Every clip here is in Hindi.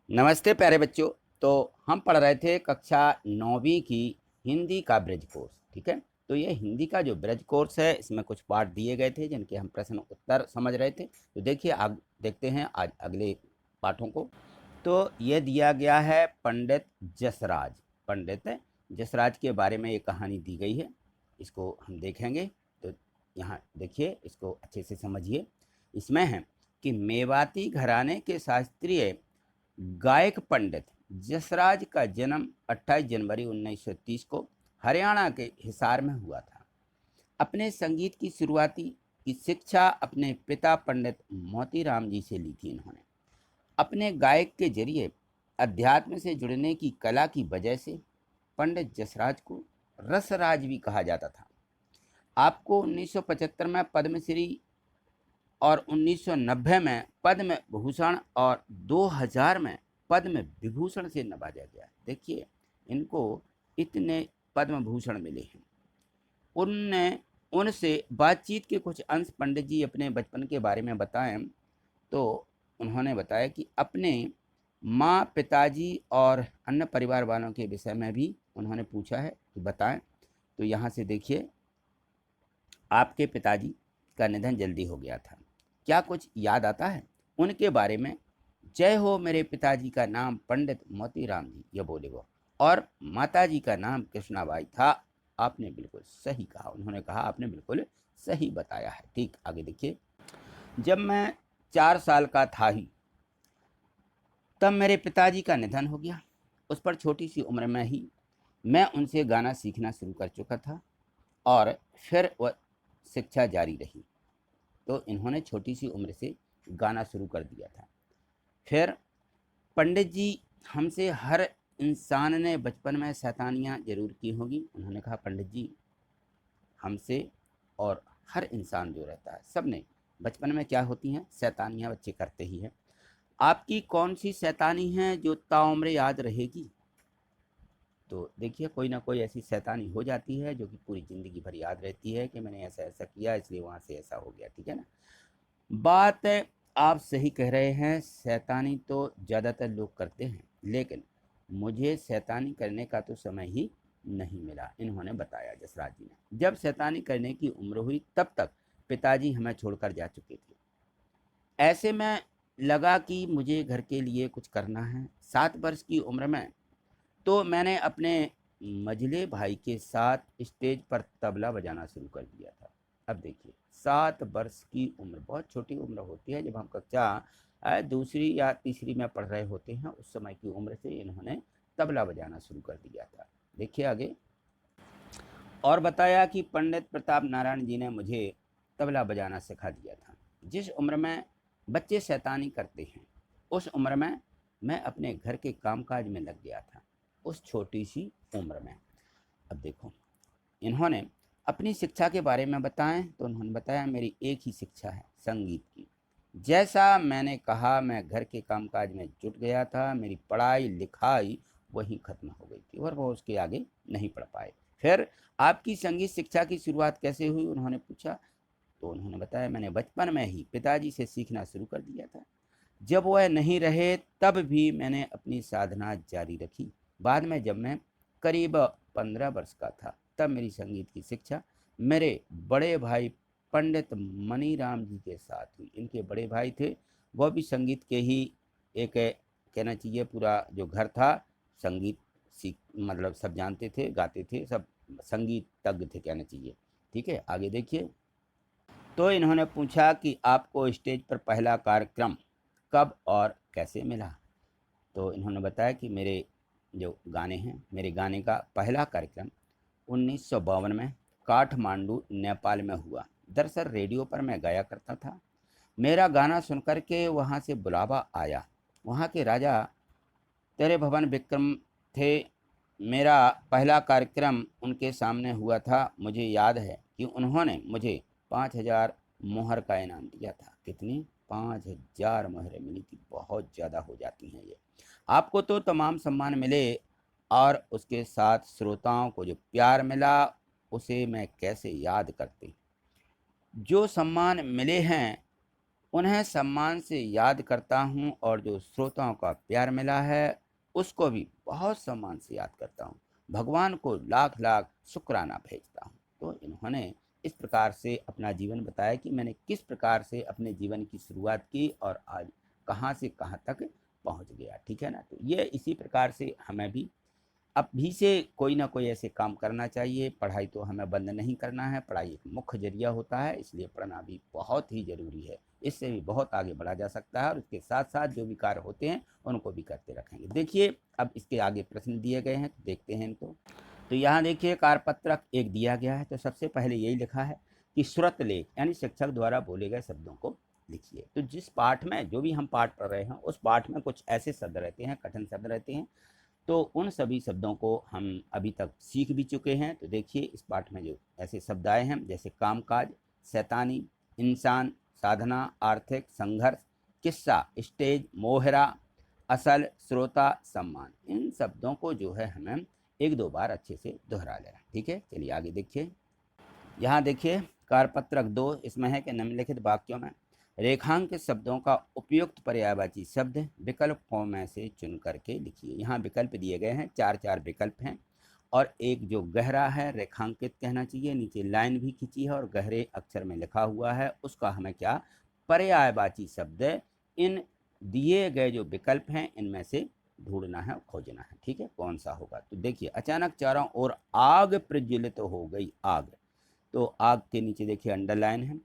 नमस्ते प्यारे बच्चों। तो हम पढ़ रहे थे कक्षा 9वीं की हिंदी का ब्रिज कोर्स। ठीक है, तो ये हिंदी का जो ब्रिज कोर्स है इसमें कुछ पाठ दिए गए थे जिनके हम प्रश्न उत्तर समझ रहे थे। तो देखिए आग देखते हैं आज अगले पाठों को। तो ये दिया गया है पंडित जसराज। पंडित जसराज के बारे में ये कहानी दी गई है, इसको हम देखेंगे। तो यहाँ देखिए, इसको अच्छे से समझिए। इसमें है कि मेवाती घराने के शास्त्रीय गायक पंडित जसराज का जन्म 28 जनवरी 1930 को हरियाणा के हिसार में हुआ था। अपने संगीत की शुरुआती की शिक्षा अपने पिता पंडित मोतीराम जी से ली थी। इन्होंने अपने गायक के जरिए अध्यात्म से जुड़ने की कला की वजह से पंडित जसराज को रसराज भी कहा जाता था। आपको 1975 में पद्मश्री और 1990 में पद्म भूषण और 2000 में पद्म विभूषण से नवाजा गया। देखिए, इनको इतने पद्म भूषण मिले हैं। उनने उनसे बातचीत के कुछ अंश पंडित जी अपने बचपन के बारे में बताएं। तो उन्होंने बताया कि अपने माँ, पिताजी और अन्य परिवार वालों के विषय में भी उन्होंने पूछा है कि बताएं। तो यहाँ से देखिए, आपके पिताजी का निधन जल्दी हो गया था, क्या कुछ याद आता है उनके बारे में? जय हो मेरे पिताजी का नाम पंडित मोतीराम जी, ये बोले वो, और माताजी का नाम कृष्णाबाई था। आपने बिल्कुल सही कहा। उन्होंने कहा आपने बिल्कुल सही बताया है। ठीक, आगे देखिए। जब मैं 4 साल का था ही तब मेरे पिताजी का निधन हो गया। उस पर छोटी सी उम्र में ही मैं उनसे गाना सीखना शुरू कर चुका था और फिर वह शिक्षा जारी रही। तो इन्होंने छोटी सी उम्र से गाना शुरू कर दिया था। फिर पंडित जी, हमसे हर इंसान ने बचपन में शैतानियाँ जरूर की होगी। उन्होंने कहा पंडित जी, हमसे और हर इंसान जो रहता है सब ने बचपन में क्या होती हैं, शैतानियाँ बच्चे करते ही हैं। आपकी कौन सी शैतानी है जो ताउम्र याद रहेगी? तो देखिए, कोई ना कोई ऐसी शैतानी हो जाती है जो कि पूरी ज़िंदगी भर याद रहती है कि मैंने ऐसा ऐसा किया इसलिए वहाँ से ऐसा हो गया। ठीक है ना? बात आप सही कह रहे हैं, शैतानी तो ज़्यादातर लोग करते हैं, लेकिन मुझे शैतानी करने का तो समय ही नहीं मिला, इन्होंने बताया जसराज जी ने। जब शैतानी करने की उम्र हुई तब तक पिताजी हमें छोड़कर जा चुके थे। ऐसे में लगा कि मुझे घर के लिए कुछ करना है। 7 वर्ष की उम्र में तो मैंने अपने मझले भाई के साथ स्टेज पर तबला बजाना शुरू कर दिया था। अब देखिए, 7 वर्ष की उम्र बहुत छोटी उम्र होती है। जब हम कक्षा दूसरी या तीसरी में पढ़ रहे होते हैं, उस समय की उम्र से इन्होंने तबला बजाना शुरू कर दिया था। देखिए आगे। और बताया कि पंडित प्रताप नारायण जी ने मुझे तबला बजाना सिखा दिया था। जिस उम्र में बच्चे शैतानी करते हैं, उस उम्र में मैं अपने घर के कामकाज में लग गया था, उस छोटी सी उम्र में। अब देखो, इन्होंने अपनी शिक्षा के बारे में बताएं तो उन्होंने बताया मेरी एक ही शिक्षा है, संगीत की। जैसा मैंने कहा, मैं घर के कामकाज में जुट गया था। मेरी पढ़ाई लिखाई वहीं खत्म हो गई थी और वो उसके आगे नहीं पढ़ पाए। फिर आपकी संगीत शिक्षा की शुरुआत कैसे हुई, उन्होंने पूछा। तो उन्होंने बताया मैंने बचपन में ही पिताजी से सीखना शुरू कर दिया था। जब वह नहीं रहे तब भी मैंने अपनी साधना जारी रखी। बाद में जब मैं करीब 15 वर्ष का था तब मेरी संगीत की शिक्षा मेरे बड़े भाई पंडित मनीराम जी के साथ हुई। इनके बड़े भाई थे, वह भी संगीत के ही एक कहना चाहिए पूरा जो घर था, संगीत सीख मतलब सब जानते थे, गाते थे, सब संगीत तज्ञ थे कहना चाहिए। ठीक है, आगे देखिए। तो इन्होंने पूछा कि आपको स्टेज पर पहला कार्यक्रम कब और कैसे मिला? तो इन्होंने बताया कि मेरे जो गाने हैं, मेरे गाने का पहला कार्यक्रम 1952 में काठमांडू नेपाल में हुआ। दरअसल रेडियो पर मैं गाया करता था। मेरा गाना सुनकर के वहाँ से बुलावा आया। वहाँ के राजा तेरे भवन विक्रम थे। मेरा पहला कार्यक्रम उनके सामने हुआ था। मुझे याद है कि उन्होंने मुझे 5000 मोहर का इनाम दिया था। कितनी? 5000 मोहरें मिली थी। बहुत ज़्यादा हो जाती हैं ये। आपको तो तमाम सम्मान मिले और उसके साथ श्रोताओं को जो प्यार मिला उसे मैं कैसे याद करती। जो सम्मान मिले हैं उन्हें सम्मान से याद करता हूँ और जो श्रोताओं का प्यार मिला है उसको भी बहुत सम्मान से याद करता हूँ। भगवान को लाख लाख शुक्राना भेजता हूँ। तो इन्होंने इस प्रकार से अपना जीवन बताया कि मैंने किस प्रकार से अपने जीवन की शुरुआत की और आज कहाँ से कहाँ तक पहुँच गया। ठीक है ना। तो ये इसी प्रकार से हमें भी अभी से कोई ना कोई ऐसे काम करना चाहिए। पढ़ाई तो हमें बंद नहीं करना है, पढ़ाई एक मुख्य जरिया होता है, इसलिए पढ़ना भी बहुत ही ज़रूरी है। इससे भी बहुत आगे बढ़ा जा सकता है और इसके साथ साथ जो भी कार्य होते हैं उनको भी करते रखेंगे। देखिए अब इसके आगे प्रश्न दिए गए हैं, देखते हैं इनको। तो यहाँ देखिए कारपत्रक एक दिया गया है। तो सबसे पहले यही लिखा है कि श्रुत लेख यानी शिक्षक द्वारा बोले गए शब्दों को लिखिए। तो जिस पाठ में जो भी हम पाठ पढ़ रहे हैं उस पाठ में कुछ ऐसे शब्द रहते हैं, कठिन शब्द रहते हैं, तो उन सभी शब्दों को हम अभी तक सीख भी चुके हैं। तो देखिए इस पाठ में जो ऐसे शब्द आए हैं जैसे कामकाज, शैतानी, इंसान, साधना, आर्थिक, संघर्ष, किस्सा, स्टेज, मोहरा, असल, श्रोता, सम्मान, इन शब्दों को जो है हमें एक दो बार अच्छे से दोहरा लेना। ठीक है, चलिए आगे देखिए। यहाँ देखिए कारपत्रक 2 इसमें है कि निम्नलिखित वाक्यों में रेखांकित शब्दों का उपयुक्त पर्यायवाची शब्द विकल्पों में से चुन करके लिखिए। यहाँ विकल्प दिए गए हैं, चार चार विकल्प हैं और एक जो गहरा है रेखांकित कहना चाहिए, नीचे लाइन भी खींची है और गहरे अक्षर में लिखा हुआ है, उसका हमें क्या पर्यायवाची शब्द इन दिए गए जो विकल्प हैं इनमें से ढूंढना है, खोजना है। ठीक है, कौन सा होगा। तो देखिए अचानक चारों ओर आग प्रज्वलित हो गई। आग, तो आग के नीचे देखिए अंडरलाइन है।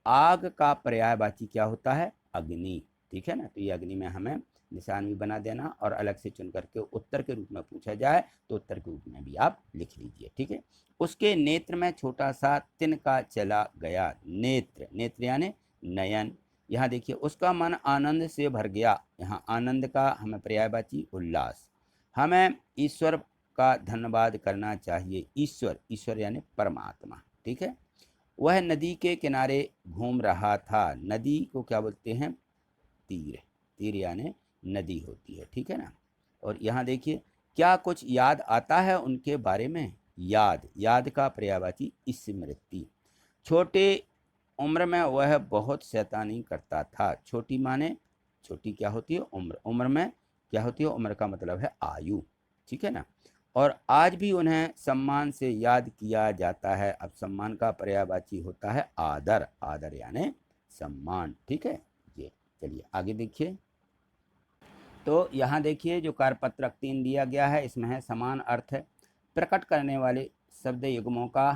आग का पर्यायवाची क्या होता है, अग्नि। ठीक है ना। तो ये अग्नि में हमें निशान भी बना देना और अलग से चुन करके उत्तर के रूप में पूछा जाए तो उत्तर के रूप में भी आप लिख लीजिए। ठीक है। उसके नेत्र में छोटा सा तिनका चला गया। नेत्र, नेत्र यानी नयन। यहाँ देखिए उसका मन आनंद से भर गया। यहाँ आनंद का हमें पर्यायवाची उल्लास। हमें ईश्वर का धन्यवाद करना चाहिए। ईश्वर, ईश्वर यानी परमात्मा। ठीक है। वह नदी के किनारे घूम रहा था। नदी को क्या बोलते हैं, तीर। तीर यानी नदी होती है। ठीक है ना। और यहाँ देखिए क्या कुछ याद आता है उनके बारे में। याद, याद का पर्यायवाची स्मृति। छोटे उम्र में वह बहुत शैतानी करता था। छोटी माने, छोटी क्या होती है, उम्र। उम्र में क्या होती है, उम्र का मतलब है आयु। ठीक है ना। और आज भी उन्हें सम्मान से याद किया जाता है। अब सम्मान का पर्यायवाची होता है आदर। आदर यानी सम्मान। ठीक है। ये चलिए आगे देखिए। तो यहाँ देखिए जो कारपत्रक 3 दिया गया है इसमें है समान अर्थ प्रकट करने वाले शब्द युग्मों का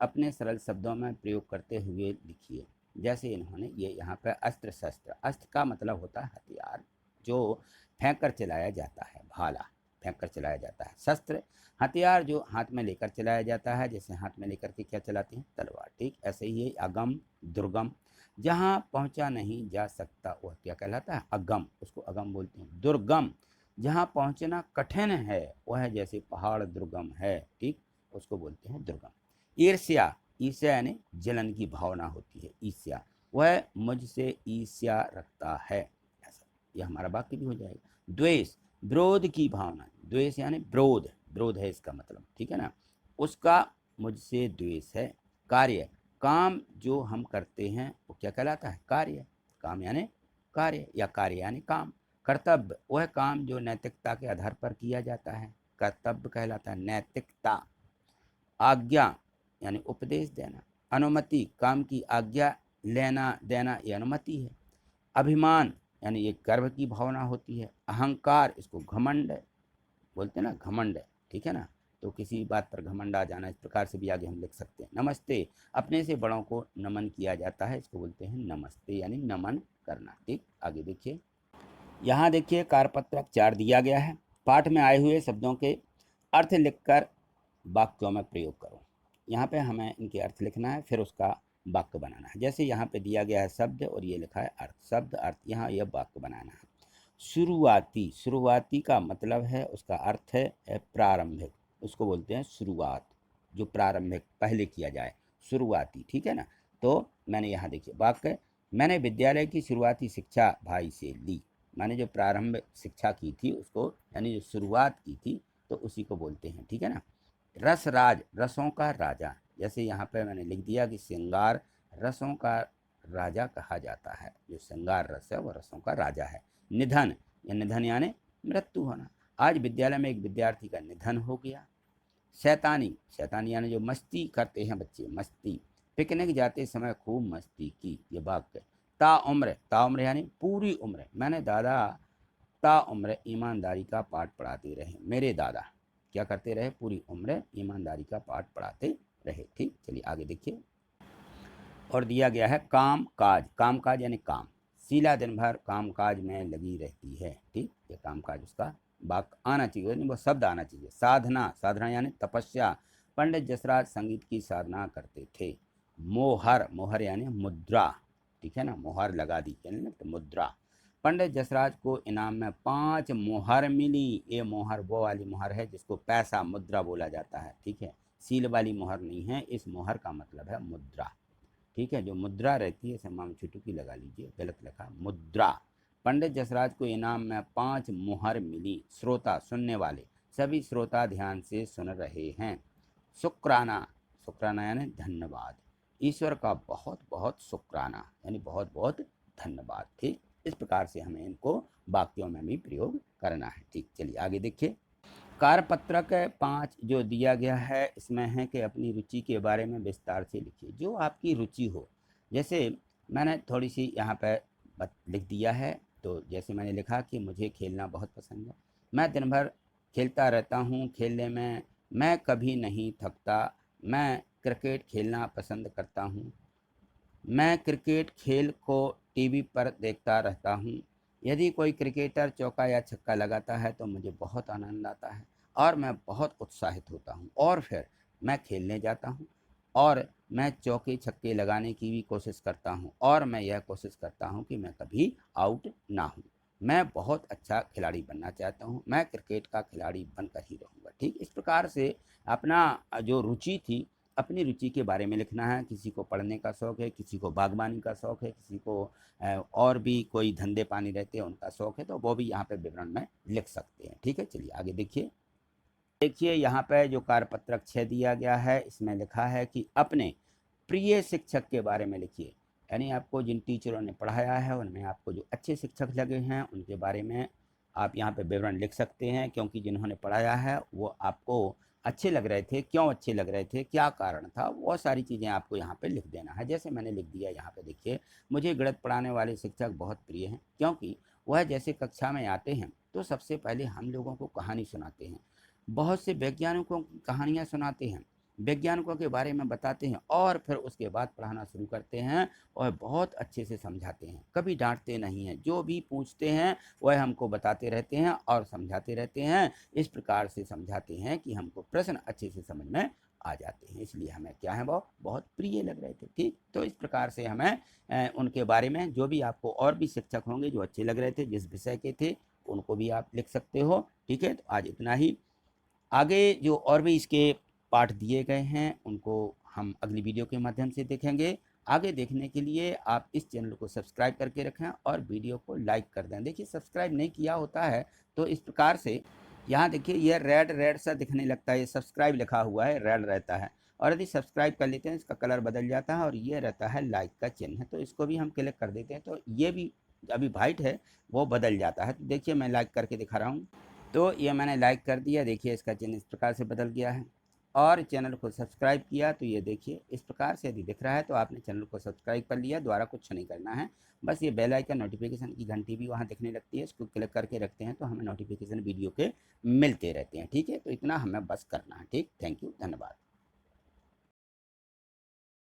अपने सरल शब्दों में प्रयोग करते हुए लिखिए। जैसे इन्होंने ये यहाँ पर अस्त्र शस्त्र, अस्त्र का मतलब होता है हथियार जो फेंक कर चलाया जाता है, भाला फेंक कर चलाया जाता है। शस्त्र, हथियार जो हाथ में लेकर चलाया जाता है, जैसे हाथ में लेकर के क्या चलाते हैं, तलवार। ठीक ऐसे ही है अगम, दुर्गम, जहाँ पहुँचा नहीं जा सकता वह क्या कहलाता है, अगम, उसको अगम बोलते हैं। दुर्गम, जहाँ पहुँचना कठिन है वह जैसे पहाड़ दुर्गम है, ठीक, उसको बोलते हैं दुर्गम। ईर्ष्या, ईर्ष्या यानी जलन की भावना होती है, ईर्ष्या, वह मुझसे ईर्ष्या रखता है, ऐसा, यह हमारा वाक्य भी हो जाएगा। द्वेष, विरोध की भावना, द्वेष यानी विरोध, विरोध है इसका मतलब। ठीक है ना। उसका मुझसे द्वेष है। कार्य, काम जो हम करते हैं वो क्या कहलाता है, कार्य। काम यानी कार्य या कार्य यानी काम। कर्तव्य, वह काम जो नैतिकता के आधार पर किया जाता है, कर्तव्य कहलाता है, नैतिकता। आज्ञा यानी उपदेश देना। अनुमति, काम की आज्ञा लेना देना ये अनुमति है। अभिमान यानी ये गर्व की भावना होती है। अहंकार, इसको घमंड बोलते हैं ना, घमंड। ठीक है ना। तो किसी बात पर घमंड आ जाना, इस प्रकार से भी आगे हम लिख सकते हैं। नमस्ते, अपने से बड़ों को नमन किया जाता है, इसको बोलते हैं नमस्ते यानी नमन करना। ठीक, आगे देखिए। यहाँ देखिए कारपत्रक 4 दिया गया है। पाठ में आए हुए शब्दों के अर्थ लिखकर वाक्यों में प्रयोग करो। यहाँ पे हमें इनके अर्थ लिखना है, फिर उसका वाक्य बनाना है। जैसे यहाँ पे दिया गया है शब्द और ये लिखा है अर्थ, शब्द अर्थ, यहाँ यह वाक्य बनाना है। शुरुआती, शुरुआती का मतलब है, उसका अर्थ है प्रारंभिक, उसको बोलते हैं शुरुआत, जो प्रारंभिक पहले किया जाए, शुरुआती। ठीक है ना। तो मैंने यहाँ देखिए वाक्य, मैंने विद्यालय की शुरुआती शिक्षा भाई से ली। मैंने जो प्रारंभ शिक्षा की थी उसको यानी जो शुरुआत की थी तो उसी को बोलते हैं। ठीक है ना। रसराज, रसों का राजा, जैसे यहाँ पे मैंने लिख दिया कि श्रृंगार रसों का राजा कहा जाता है। जो श्रृंगार रस है वो रसों का राजा है। निधन, या निधन यानी मृत्यु होना। आज विद्यालय में एक विद्यार्थी का निधन हो गया। शैतानी, शैतानी यानी जो मस्ती करते हैं बच्चे, मस्ती। पिकनिक जाते समय खूब मस्ती की, ये वाक्य। ताउम्र, ताउम्र यानी पूरी उम्र। मैंने दादा ताउम्र ईमानदारी का पाठ पढ़ाते रहे। मेरे दादा क्या करते रहे? पूरी उम्र ईमानदारी का पाठ पढ़ाते रहे। ठीक, चलिए आगे देखिए। और दिया गया है काम काज, काम काज यानी काम। शीला दिन भर काम काज में लगी रहती है। ठीक, ये काम काज उसका वाक्य आना चाहिए, यानी वो शब्द आना चाहिए। साधना, साधना यानी तपस्या। पंडित जसराज संगीत की साधना करते थे। मोहर, मोहर यानी मुद्रा। ठीक है ना, मोहर लगा दी यानी ना तो मुद्रा। पंडित जसराज को इनाम में 5 मोहर मिली। ये मोहर वो वाली मोहर है जिसको पैसा, मुद्रा बोला जाता है। ठीक है, सील वाली मोहर नहीं है, इस मोहर का मतलब है मुद्रा। ठीक है, जो मुद्रा रहती है, समाम छुटुकी लगा लीजिए, गलत लिखा, मुद्रा। पंडित जसराज को इनाम में 5 मोहर मिली। श्रोता, सुनने वाले, सभी श्रोता ध्यान से सुन रहे हैं। शुक्राना, शुक्राना यानी धन्यवाद। ईश्वर का बहुत बहुत शुक्राना यानी बहुत बहुत धन्यवाद। ठीक, इस प्रकार से हमें इनको वाक्यों में भी प्रयोग करना है। ठीक, चलिए आगे देखिए। कार्यपत्रक 5 जो दिया गया है इसमें है कि अपनी रुचि के बारे में विस्तार से लिखिए। जो आपकी रुचि हो, जैसे मैंने थोड़ी सी यहाँ पर लिख दिया है। तो जैसे मैंने लिखा कि मुझे खेलना बहुत पसंद है, मैं दिन भर खेलता रहता हूँ। खेलने में मैं कभी नहीं थकता। मैं क्रिकेट खेलना पसंद करता हूँ। मैं क्रिकेट खेल को टीवी पर देखता रहता हूँ। यदि कोई क्रिकेटर चौका या छक्का लगाता है तो मुझे बहुत आनंद आता है और मैं बहुत उत्साहित होता हूँ, और फिर मैं खेलने जाता हूँ और मैं चौके छक्के लगाने की भी कोशिश करता हूँ और मैं यह कोशिश करता हूँ कि मैं कभी आउट ना हूँ। मैं बहुत अच्छा खिलाड़ी बनना चाहता हूँ। मैं क्रिकेट का खिलाड़ी बनकर ही रहूँगा। ठीक, इस प्रकार से अपना जो रुचि थी, अपनी रुचि के बारे में लिखना है। किसी को पढ़ने का शौक़ है, किसी को बागवानी का शौक़ है, किसी को और भी कोई धंधे पानी रहते हैं उनका शौक़ है, तो वो भी यहाँ पे विवरण में लिख सकते हैं। ठीक है, चलिए आगे देखिए। देखिए यहाँ पे जो कार्यपत्रक 6 दिया गया है इसमें लिखा है कि अपने प्रिय शिक्षक के बारे में लिखिए। यानी आपको जिन टीचरों ने पढ़ाया है उनमें आपको जो अच्छे शिक्षक लगे हैं उनके बारे में आप यहाँ पे विवरण लिख सकते हैं, क्योंकि जिन्होंने पढ़ाया है वो आपको अच्छे लग रहे थे, क्यों अच्छे लग रहे थे, क्या कारण था, वो सारी चीज़ें आपको यहाँ पे लिख देना है। जैसे मैंने लिख दिया यहाँ पे, देखिए, मुझे गणित पढ़ाने वाले शिक्षक बहुत प्रिय हैं, क्योंकि वह जैसे कक्षा में आते हैं तो सबसे पहले हम लोगों को कहानी सुनाते हैं, बहुत से वैज्ञानिकों की कहानियाँ सुनाते हैं, वैज्ञानिकों के बारे में बताते हैं और फिर उसके बाद पढ़ाना शुरू करते हैं और बहुत अच्छे से समझाते हैं, कभी डांटते नहीं हैं। जो भी पूछते हैं वह हमको बताते रहते हैं और समझाते रहते हैं। इस प्रकार से समझाते हैं कि हमको प्रश्न अच्छे से समझ में आ जाते हैं, इसलिए हमें क्या है वो बहुत प्रिय लग रहे थे। ठीक, तो इस प्रकार से हमें उनके बारे में जो भी आपको और भी शिक्षक होंगे जो अच्छे लग रहे थे, जिस विषय के थे, उनको भी आप लिख सकते हो। ठीक है, तो आज इतना ही। आगे जो और भी इसके पाठ दिए गए हैं उनको हम अगली वीडियो के माध्यम से देखेंगे। आगे देखने के लिए आप इस चैनल को सब्सक्राइब करके रखें और वीडियो को लाइक कर दें। देखिए, सब्सक्राइब नहीं किया होता है तो इस प्रकार से यहाँ देखिए ये रेड रेड सा दिखने लगता है, ये सब्सक्राइब लिखा हुआ है, रेड रहता है, और यदि सब्सक्राइब कर लेते हैं इसका कलर बदल जाता है और ये रहता है लाइक का चिन्ह, तो इसको भी हम क्लिक कर देते हैं तो ये भी अभी वाइट है वो बदल जाता है। तो देखिए मैं लाइक करके दिखा रहा हूँ, तो ये मैंने लाइक कर दिया, देखिए इसका चिन्ह इस प्रकार से बदल गया है। और चैनल को सब्सक्राइब किया तो ये देखिए इस प्रकार से यदि दिख रहा है तो आपने चैनल को सब्सक्राइब कर लिया, दोबारा कुछ नहीं करना है। बस ये बेल आइकन नोटिफिकेशन की घंटी भी वहाँ दिखने लगती है, इसको क्लिक करके रखते हैं तो हमें नोटिफिकेशन वीडियो के मिलते रहते हैं। ठीक है, तो इतना हमें बस करना है। ठीक, थैंक यू, धन्यवाद।